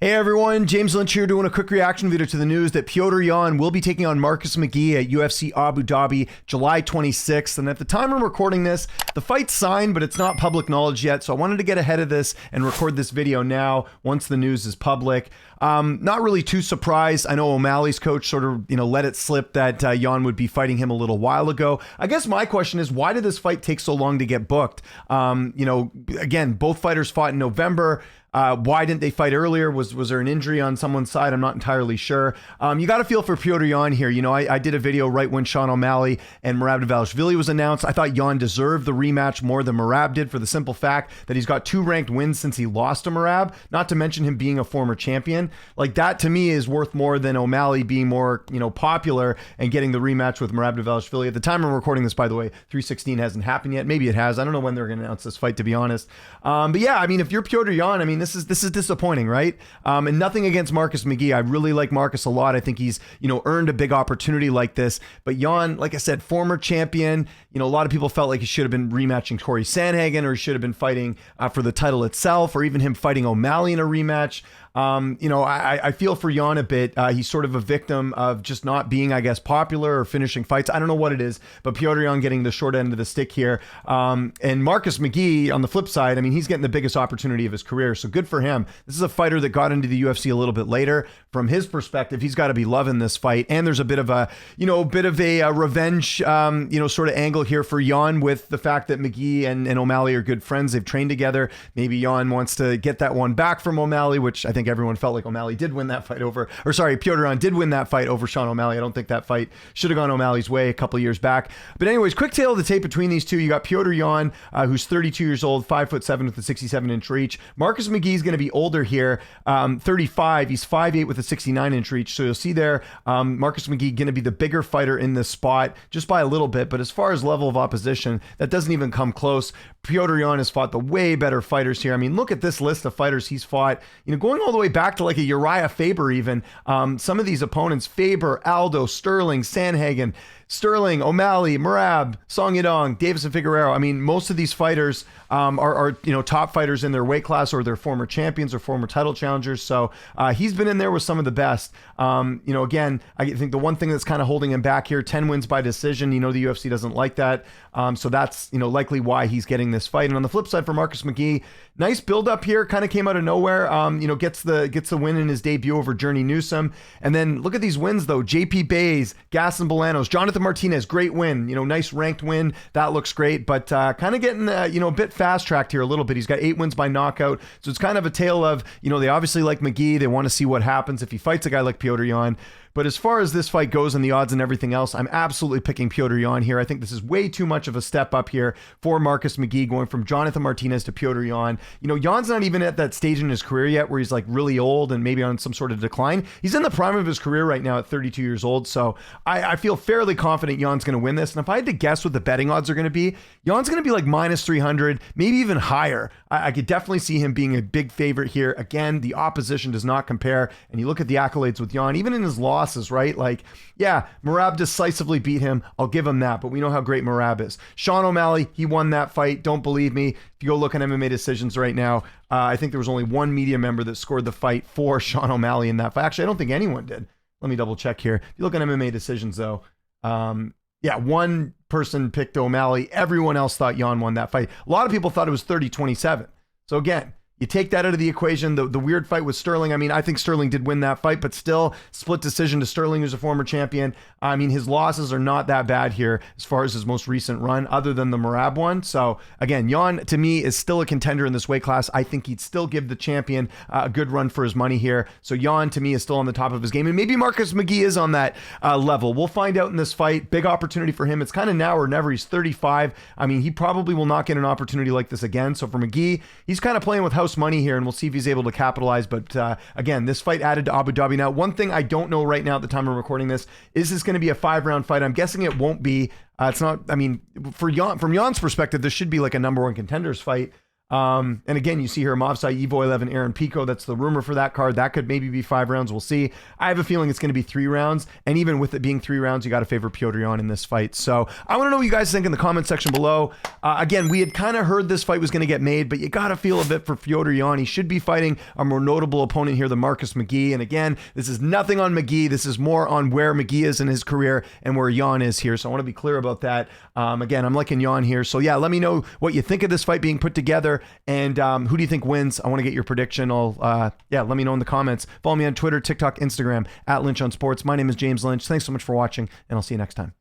Hey everyone, James Lynch here doing a quick reaction video to the news that Petr Yan will be taking on Marcus McGhee at UFC Abu Dhabi July 26th. And at the time I'm recording this, the fight's signed, but it's not public knowledge yet. So I wanted to get ahead of this and record this video now once the news is public. Not really too surprised. I know O'Malley's coach sort of, let it slip that Yan would be fighting him a little while ago. I guess my question is, why did this fight take so long to get booked? Again, both fighters fought in November. Why didn't they fight earlier? Was there an injury on someone's side? I'm not entirely sure. You got to feel for Petr Yan here. I did a video right when Sean O'Malley and Marucs was announced. I thought Yan deserved the rematch more than Marab did for the simple fact that he's got 2 ranked wins since he lost to Marab, not to mention him being a former champion. Like, that to me is worth more than O'Malley being more, popular and getting the rematch with Marucs. At the time I'm recording this, by the way, 316 hasn't happened yet. Maybe it has. I don't know when they're going to announce this fight, to be honest. But yeah, if you're Petr Yan, this is disappointing, right? And nothing against Marcus McGhee. I really like Marcus a lot. I think he's, earned a big opportunity like this. But Yan, like I said, former champion. A lot of people felt like he should have been rematching Corey Sandhagen, or he should have been fighting for the title itself, or even him fighting O'Malley in a rematch. I feel for Yan a bit. He's sort of a victim of just not being, I guess, popular or finishing fights. I don't know what it is, but Petr Yan getting the short end of the stick here. And Marcus McGhee, on the flip side, he's getting the biggest opportunity of his career. So good for him. This is a fighter that got into the UFC a little bit later. From his perspective, he's got to be loving this fight. And there's a bit of a, revenge, sort of angle here for Yan with the fact that McGhee and O'Malley are good friends. They've trained together. Maybe Yan wants to get that one back from O'Malley, which I think everyone felt like O'Malley did win that fight over, Petr Yan did win that fight over Sean O'Malley. I don't think that fight should have gone O'Malley's way a couple of years back. But anyways, quick tale of the tape between these two. You got Petr Yan, who's 32 years old, 5'7" with a 67-inch reach. Marcus McGhee's going to be older here, 35. He's 5'8" with a 69-inch reach. So you'll see there, Marcus McGhee going to be the bigger fighter in this spot, just by a little bit. But as far as level of opposition, that doesn't even come close. Petr Yan has fought the way better fighters here. Look at this list of fighters he's fought, going all the way back to like a Uriah Faber even. Some of these opponents: Faber, Aldo, Sterling, Sandhagen, Sterling, O'Malley, Marab, Song Yadong, Davis and Figueroa. Most of these fighters are top fighters in their weight class, or they're former champions or former title challengers. So he's been in there with some of the best. Again, I think the one thing that's kind of holding him back here, 10 wins by decision. The UFC doesn't like that. So that's likely why he's getting this fight. And on the flip side for Marcus McGhee, nice build up here, kind of came out of nowhere. Gets the win in his debut over Journey Newsome. And then look at these wins though: JP Bays, Gaston Bolanos, Jonathan Martinez, great win. Nice ranked win. That looks great, but kind of getting a bit fast tracked here a little bit. He's got 8 wins by knockout. So it's kind of a tale of, they obviously like McGhee. They want to see what happens if he fights a guy like Petr Yan. But as far as this fight goes and the odds and everything else, I'm absolutely picking Petr Yan here. I think this is way too much of a step up here for Marcus McGhee, going from Jonathan Martinez to Petr Yan. Yan's not even at that stage in his career yet where he's like really old and maybe on some sort of decline. He's in the prime of his career right now at 32 years old. So I feel fairly confident Yan's going to win this. And if I had to guess what the betting odds are going to be, Yan's going to be like minus 300, maybe even higher. I could definitely see him being a big favorite here. Again, the opposition does not compare. And you look at the accolades with Yan, even in his losses, right? Like, yeah, Marab decisively beat him. I'll give him that, but we know how great Marab is. Sean O'Malley, he won that fight. Don't believe me? If you go look at MMA decisions right now, I think there was only one media member that scored the fight for Sean O'Malley in that fight. Actually, I don't think anyone did. Let me double check here. If you look at MMA decisions though, yeah, one person picked O'Malley. Everyone else thought Yan won that fight. A lot of people thought it was 30-27. So again, you take that out of the equation. The weird fight with Sterling. I think Sterling did win that fight, but still split decision to Sterling, who's a former champion. His losses are not that bad here as far as his most recent run, other than the Marab one. So again, Yan to me is still a contender in this weight class. I think he'd still give the champion a good run for his money here. So Yan to me is still on the top of his game, and maybe Marcus McGhee is on that level. We'll find out in this fight. Big opportunity for him. It's kind of now or never. He's 35. He probably will not get an opportunity like this again. So for McGhee, he's kind of playing with house money here, and we'll see if he's able to capitalize. But again, this fight added to Abu Dhabi. Now, one thing I don't know right now at the time of recording this, is this going to be a 5-round fight? I'm guessing it won't be. It's not. From Yan's perspective, this should be like a #1 contenders fight. And again, you see here Movsai, Evo 11, Aaron Pico. That's the rumor for that card. That could maybe be 5 rounds. We'll see. I have a feeling it's going to be 3 rounds. And even with it being 3 rounds, you got to favor Petr Yan in this fight. So I want to know what you guys think in the comment section below. Again, we had kind of heard this fight was going to get made, but you got to feel a bit for Petr Yan. He should be fighting a more notable opponent here than Marcus McGhee. And again, this is nothing on McGhee. This is more on where McGhee is in his career and where Yan is here. So I want to be clear about that. Again, I'm liking Yan here. So yeah, let me know what you think of this fight being put together, and who do you think wins? I want to get your prediction. Let me know in the comments. Follow me on Twitter, TikTok, Instagram, @Lynch on Sports. My name is James Lynch. Thanks so much for watching, and I'll see you next time.